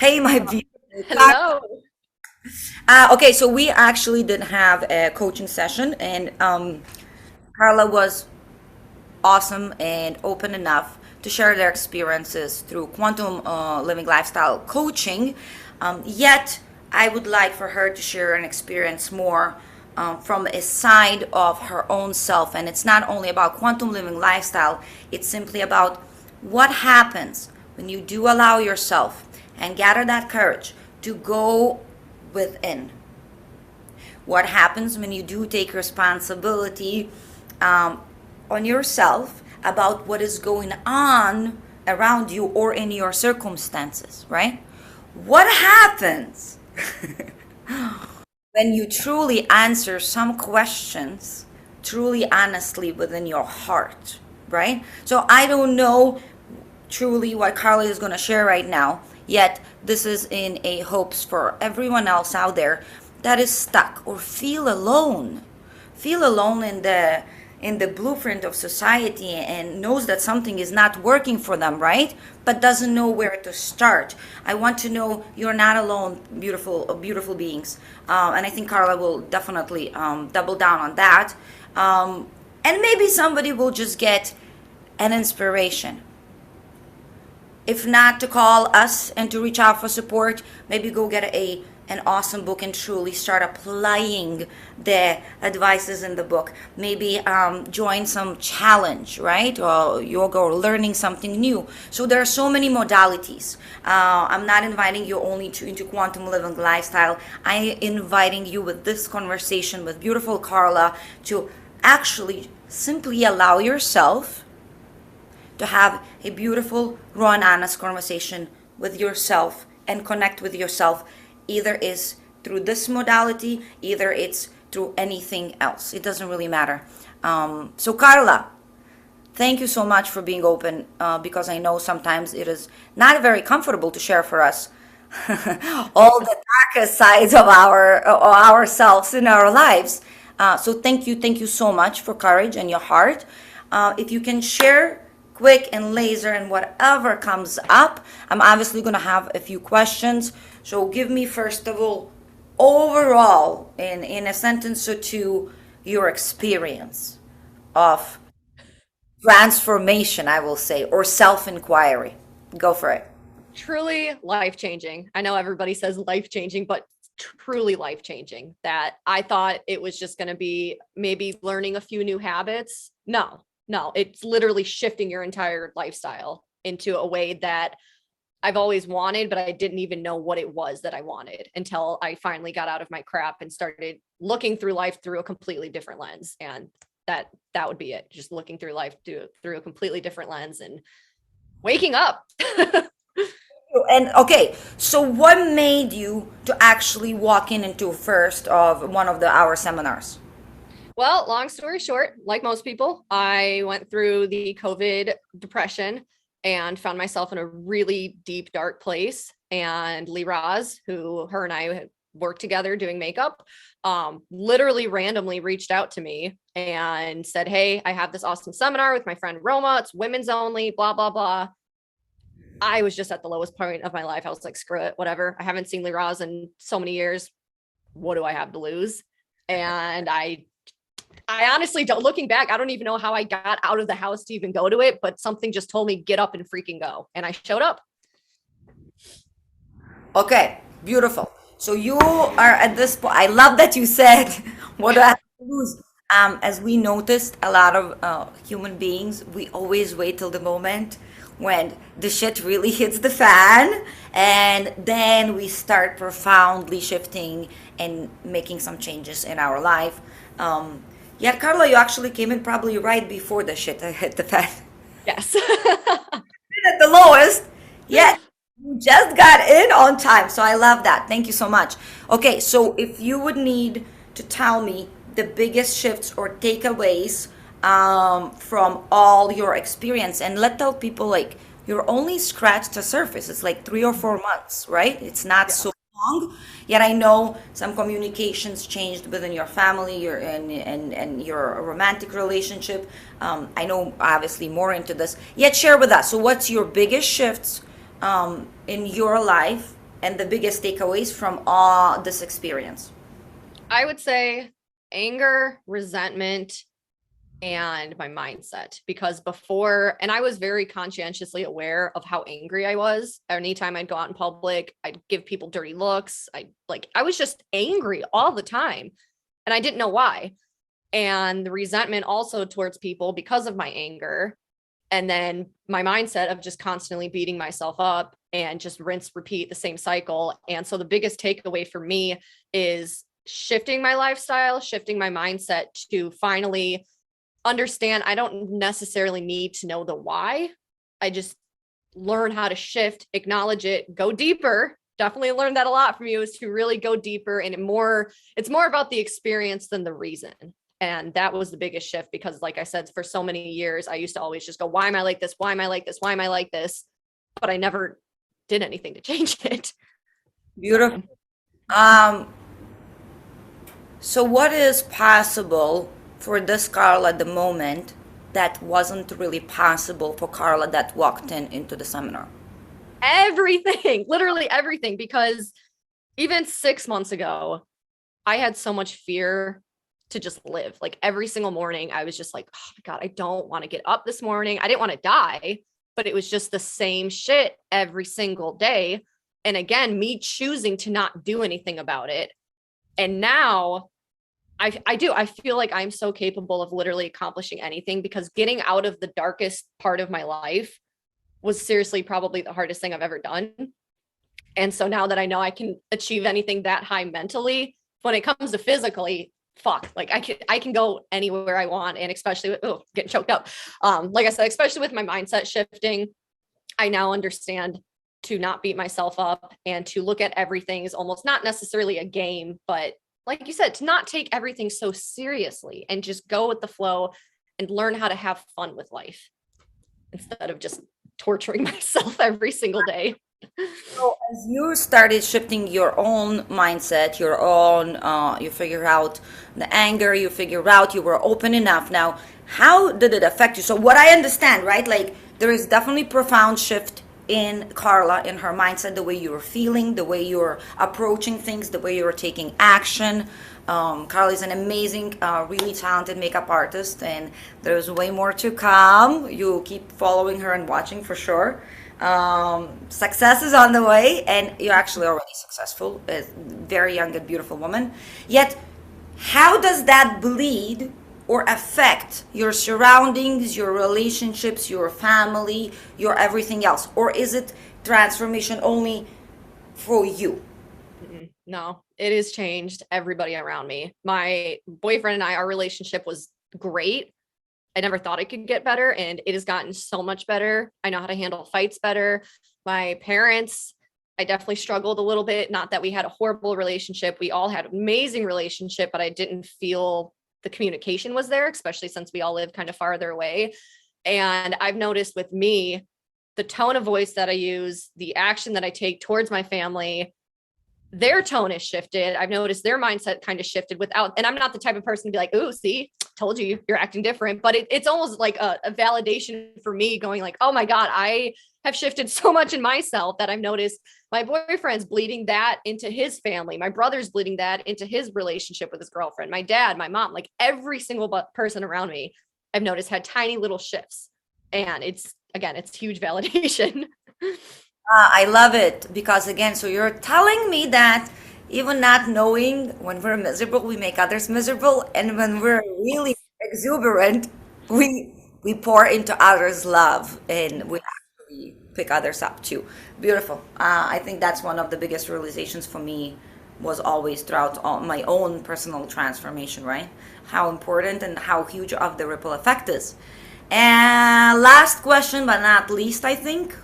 Hey, my beautiful Carla. Hello. Okay, so we actually did have a coaching session, and Carla was awesome and open enough to share their experiences through quantum living lifestyle coaching. Yet, I would like for her to share an experience more from a side of her own self. And it's not only about quantum living lifestyle, it's simply about what happens when you do allow yourself and gather that courage to go within. What happens when you do take responsibility um, on yourself about what is going on around you or in your circumstances, right? What happens when you truly answer some questions truly honestly within your heart, right? So I don't know truly what Carly is going to share right now, yet this is in a hopes for everyone else out there that is stuck or feel alone in the blueprint of society and knows that something is not working for them, right? But doesn't know where to start. I want to know you're not alone, beautiful beings. And I think Carla will definitely double down on that. And maybe somebody will just get an inspiration. If not, to call us and to reach out for support, maybe go get a an awesome book and truly start applying the advices in the book. Maybe join some challenge, right? Or yoga or learning something new. So there are so many modalities. I'm not inviting you only to into quantum living lifestyle. I inviting you with this conversation with beautiful Carla to actually simply allow yourself to have a beautiful, raw, and honest conversation with yourself and connect with yourself. Either is through this modality, either it's through anything else. It doesn't really matter. So, Carla, thank you so much for being open because I know sometimes it is not very comfortable to share for us all the darkest sides of ourselves in our lives. So thank you so much for courage and your heart. If you can share quick and laser and whatever comes up, I'm obviously going to have a few questions. So give me first of all, overall, in a sentence or two, your experience of transformation, I will say, or self-inquiry. Go for it. Truly life changing. I know everybody says life changing, but truly life changing. That I thought it was just going to be maybe learning a few new habits. No, it's literally shifting your entire lifestyle into a way that I've always wanted, but I didn't even know what it was that I wanted until I finally got out of my crap and started looking through life through a completely different lens. And that would be it. Just looking through life through a completely different lens and waking up. And okay, so what made you to actually walk in into first of one of the our seminars? Well, long story short, like most people, I went through the COVID depression and found myself in a really deep, dark place. And Lee Raz, who her and I had worked together doing makeup, literally randomly reached out to me and said, "Hey, I have this awesome seminar with my friend Roma. It's women's only, blah, blah, blah." I was just at the lowest point of my life. I was like, screw it, whatever. I haven't seen Lee Raz in so many years. What do I have to lose? And I honestly don't, looking back, I don't even know how I got out of the house to even go to it, but something just told me get up and freaking go. And I showed up. Okay, beautiful. So you are at this point. I love that you said, "What do I have to lose?" As we noticed, a lot of human beings, we always wait till the moment when the shit really hits the fan, and then we start profoundly shifting and making some changes in our life. Yet, Carla, you actually came in probably right before the shit hit the fan. Yes. At the lowest, yet you just got in on time. So I love that. Thank you so much. Okay, so if you would need to tell me the biggest shifts or takeaways from all your experience, and let tell people like you're only scratched the surface. It's like 3 or 4 months, right? It's not Yeah. so long. Yet I know some communications changed within your family, your and your romantic relationship. I know obviously more into this. Yet share with us. So what's your biggest shifts in your life and the biggest takeaways from all this experience? I would say anger, resentment, and my mindset, because before, and I was very conscientiously aware of how angry I was. Anytime I'd go out in public, I'd give people dirty looks. I was just angry all the time, and I didn't know why. And the resentment also towards people because of my anger. And then my mindset of just constantly beating myself up and just rinse, repeat the same cycle. And so the biggest takeaway for me is shifting my lifestyle, shifting my mindset to finally understand I don't necessarily need to know the why. I just learn how to shift, acknowledge it, go deeper. Definitely learned that a lot from you, is to really go deeper, and it's more about the experience than the reason. And that was the biggest shift, because like I said, for so many years, I used to always just go, why am I like this? Why am I like this? Why am I like this? But I never did anything to change it. Beautiful. So what is possible for this Carla at the moment that wasn't really possible for Carla that walked into the seminar? Everything, literally everything, because even 6 months ago, I had so much fear to just live. Like every single morning, I was just like, oh my God, I don't want to get up this morning. I didn't want to die, but it was just the same shit every single day. And again, me choosing to not do anything about it. And now I feel like I'm so capable of literally accomplishing anything, because getting out of the darkest part of my life was seriously probably the hardest thing I've ever done. And so now that I know I can achieve anything that high mentally, when it comes to physically, fuck, like I can go anywhere I want. And especially with, getting choked up. Like I said, especially with my mindset shifting, I now understand to not beat myself up and to look at everything as almost not necessarily a game, but like you said, to not take everything so seriously and just go with the flow and learn how to have fun with life instead of just torturing myself every single day. So as you started shifting your own mindset, your own, you figure out the anger, you figure out you were open enough. Now, how did it affect you? So what I understand, right? Like there is definitely profound shift in Carla, in her mindset, the way you're feeling, the way you're approaching things, the way you're taking action. Carla is an amazing, really talented makeup artist, and there's way more to come. You keep following her and watching for sure. Success is on the way, and you're actually already successful, a very young and beautiful woman. Yet, how does that bleed or affect your surroundings, your relationships, your family, your everything else? Or is it transformation only for you? No, it has changed everybody around me. My boyfriend and I, our relationship was great. I never thought it could get better, and it has gotten so much better. I know how to handle fights better. My parents, I definitely struggled a little bit. Not that we had a horrible relationship. We all had an amazing relationship, but I didn't feel the communication was there, especially since we all live kind of farther away. And I've noticed with me, the tone of voice that I use, the action that I take towards my family, their tone has shifted. I've noticed their mindset kind of shifted without, and I'm not the type of person to be like, oh, see, told you you're acting different, but it's almost like a validation for me going like, oh my God, I have shifted so much in myself that I've noticed my boyfriend's bleeding that into his family. My brother's bleeding that into his relationship with his girlfriend, my dad, my mom, like every single person around me, I've noticed had tiny little shifts. And it's huge validation. I love it because again, so you're telling me that even not knowing when we're miserable, we make others miserable, and when we're really exuberant, we pour into others love, and we actually pick others up too. Beautiful. I think that's one of the biggest realizations for me was always throughout all my own personal transformation, right? How important and how huge of the ripple effect is. And last question, but not least, I think.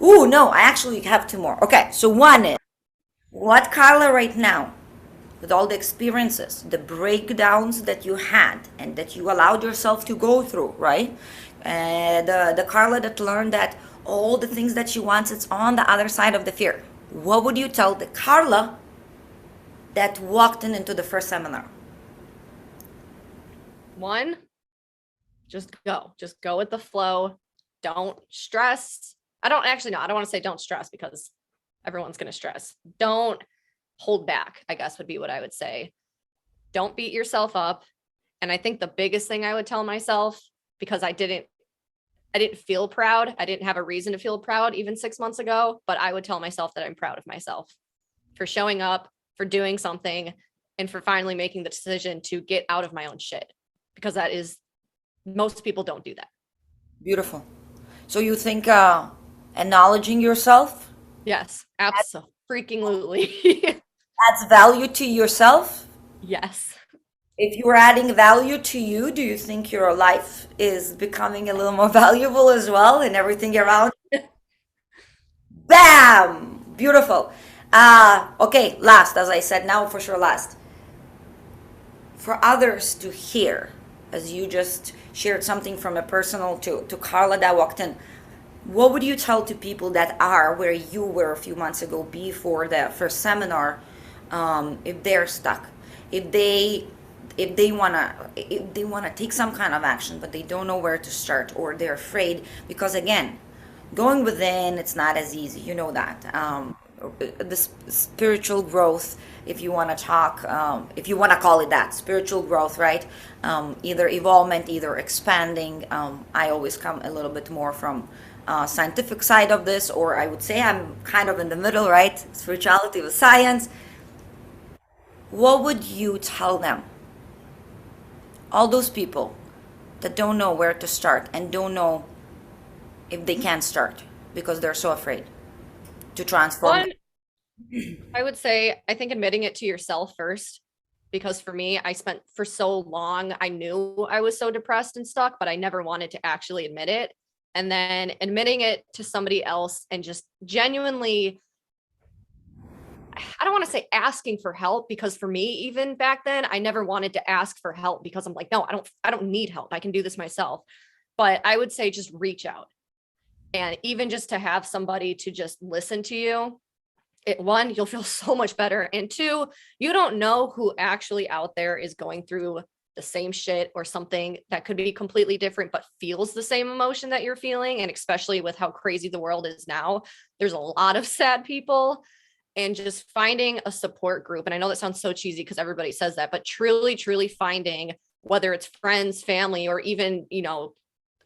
Ooh, no, I actually have two more. Okay, so one is what Carla right now, with all the experiences, the breakdowns that you had and that you allowed yourself to go through, right? And the Carla that learned that all the things that she wants, it's on the other side of the fear. What would you tell the Carla that walked into the first seminar? One, just go with the flow. Don't stress. I don't actually know. I don't want to say don't stress because everyone's going to stress. Don't hold back, I guess would be what I would say. Don't beat yourself up. And I think the biggest thing I would tell myself, because I didn't feel proud. I didn't have a reason to feel proud even 6 months ago, but I would tell myself that I'm proud of myself for showing up, for doing something, and for finally making the decision to get out of my own shit, because that is, most people don't do that. Beautiful. So you think acknowledging yourself Yes, absolutely. adds value to yourself? Yes. If you're adding value to you, do you think your life is becoming a little more valuable as well and everything around? Bam! Beautiful. Okay, last, as I said, now for sure last. For others to hear, as you just shared something from a personal to Carla that walked in, what would you tell to people that are where you were a few months ago before the first seminar, if they're stuck, if they wanna take some kind of action, but they don't know where to start, or they're afraid, because again, going within, it's not as easy. You know that. The spiritual growth, if you want to talk, if you want to call it that, spiritual growth, right? Either evolvement, either expanding. I always come a little bit more from scientific side of this, or I would say I'm kind of in the middle, right? Spirituality with science. What would you tell them? All those people that don't know where to start and don't know if they can start because they're so afraid to transform. One, I would say, I think admitting it to yourself first, because for me, I spent for so long, I knew I was so depressed and stuck, but I never wanted to actually admit it. And then admitting it to somebody else and just genuinely, I don't want to say asking for help, because for me, even back then, I never wanted to ask for help because I'm like, no, I don't need help. I can do this myself. But I would say just reach out. And even just to have somebody to just listen to you, one, you'll feel so much better. And two, you don't know who actually out there is going through the same shit or something that could be completely different, but feels the same emotion that you're feeling. And especially with how crazy the world is now, there's a lot of sad people. And just finding a support group. And I know that sounds so cheesy because everybody says that, but truly, truly finding, whether it's friends, family, or even,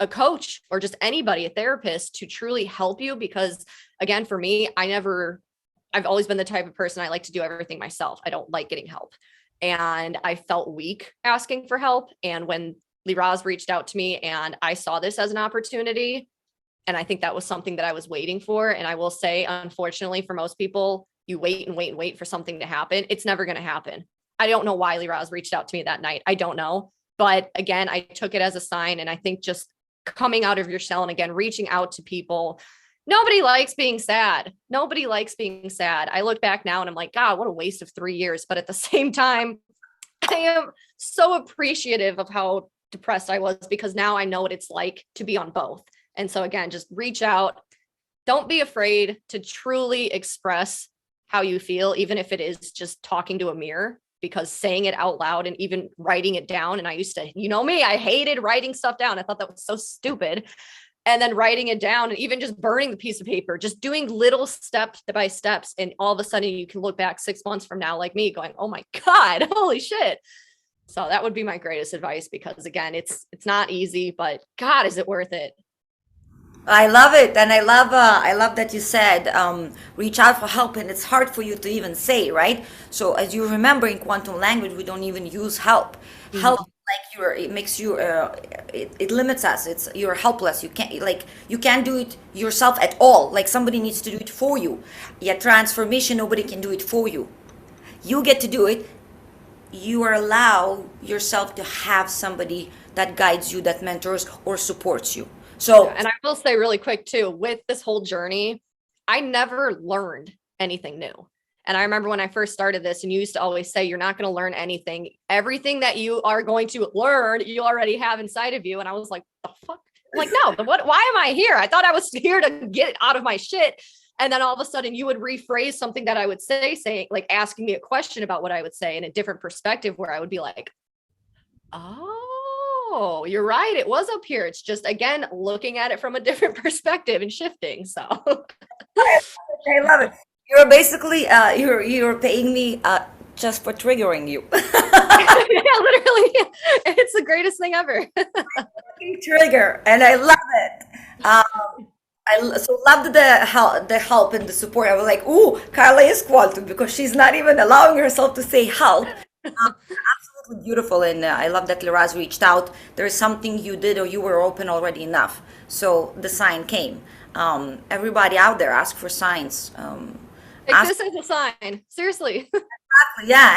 a coach or just anybody, a therapist, to truly help you. Because again, for me, I've always been the type of person, I like to do everything myself. I don't like getting help. And I felt weak asking for help. And when Liberate reached out to me and I saw this as an opportunity, and I think that was something that I was waiting for. And I will say, unfortunately, for most people, you wait and wait and wait for something to happen. It's never going to happen. I don't know why Liberate reached out to me that night. I don't know. But again, I took it as a sign. And I think just coming out of your shell and again, reaching out to people. Nobody likes being sad. Nobody likes being sad. I look back now and I'm like, God, what a waste of 3 years. But at the same time, I am so appreciative of how depressed I was, because now I know what it's like to be on both. And so again, just reach out. Don't be afraid to truly express how you feel, even if it is just talking to a mirror, because saying it out loud and even writing it down. And I used to, me, I hated writing stuff down. I thought that was so stupid. And then writing it down and even just burning the piece of paper, just doing little steps by steps. And all of a sudden you can look back 6 months from now, like me, going, oh my God, holy shit. So that would be my greatest advice, because again, it's not easy, but God, is it worth it? I love it, and I love that you said reach out for help, and it's hard for you to even say, right? So as you remember, in quantum language, we don't even use help. Mm-hmm. Help, like it makes you, it limits us. It's you're helpless. You can't do it yourself at all. Like somebody needs to do it for you. Yet transformation, nobody can do it for you. You get to do it. You are allow yourself to have somebody that guides you, that mentors or supports you. So, and I will say really quick too, with this whole journey, I never learned anything new. And I remember when I first started this, and you used to always say, you're not going to learn anything. Everything that you are going to learn, you already have inside of you. And I was like, the fuck? I'm like, no, why am I here? I thought I was here to get out of my shit. And then all of a sudden you would rephrase something that I would say, saying, like asking me a question about what I would say in a different perspective, where I would be like, oh, No, you're right. It was up here. It's just, again, looking at it from a different perspective and shifting. So, I love it. You're basically you're paying me just for triggering you. yeah, literally, it's the greatest thing ever. Trigger, and I love it. So loved the help and the support. I was like, ooh, Carla is quantum because she's not even allowing herself to say help. Absolutely beautiful, and I love that Liraz reached out. There is something you did, or you were open already enough, so the sign came. Everybody out there, ask for signs. Like, Ask this is a sign. Seriously. Yeah,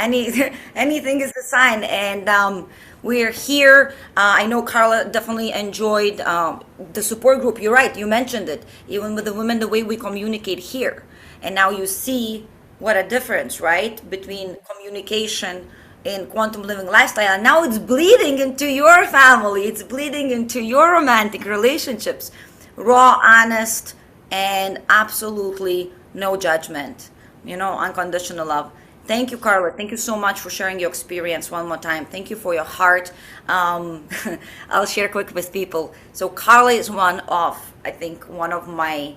anything is a sign, and we're here. I know Carla definitely enjoyed the support group. You're right, you mentioned it. Even with the women, the way we communicate here, and now you see what a difference, right, between communication in quantum living lifestyle. And now it's bleeding into your family. It's bleeding into your romantic relationships. Raw, honest, and absolutely no judgment. Unconditional love. Thank you, Carla. Thank you so much for sharing your experience one more time. Thank you for your heart. I'll share quick with people. So Carla is I think, one of my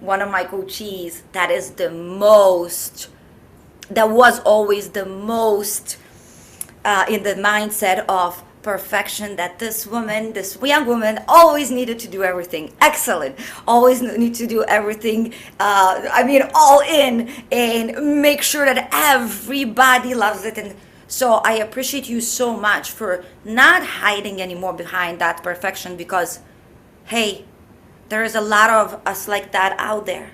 coachees that was always the most in the mindset of perfection, that this young woman always needed to do everything excellent, always need to do everything, all in, and make sure that everybody loves it. And so I appreciate you so much for not hiding anymore behind that perfection, because, hey, there is a lot of us like that out there,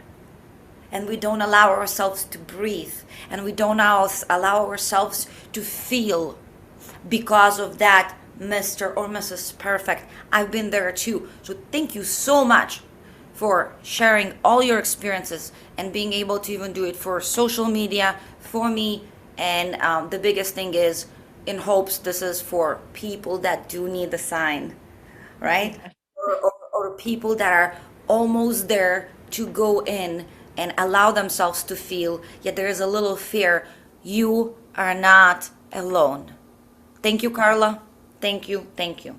and we don't allow ourselves to breathe, and we don't allow ourselves to feel because of that Mr. or Mrs. Perfect. I've been there too. So thank you so much for sharing all your experiences and being able to even do it for social media, for me. And the biggest thing is, in hopes this is for people that do need the sign, right? Or people that are almost there to go in and allow themselves to feel, yet there is a little fear. You are not alone. Thank you, Carla. Thank you. Thank you.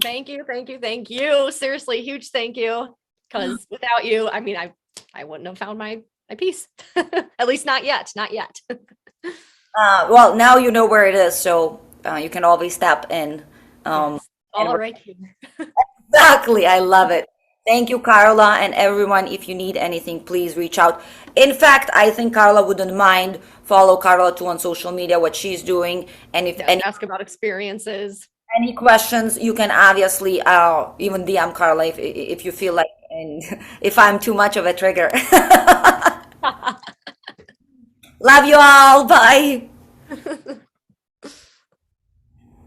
Thank you. Thank you. Thank you. Seriously, huge thank you. Because without you, I wouldn't have found my peace. At least not yet. Not yet. Well, now you know where it is, so you can always step in. Yes. All right here. Exactly. I love it. Thank you, Carla, and everyone. If you need anything, please reach out. In fact, I think Carla wouldn't mind. Follow Carla too on social media, what she's doing, and if Yes, ask about experiences. any questions, you can obviously even DM Carla if you feel like, and if I'm too much of a trigger. Love you all. Bye.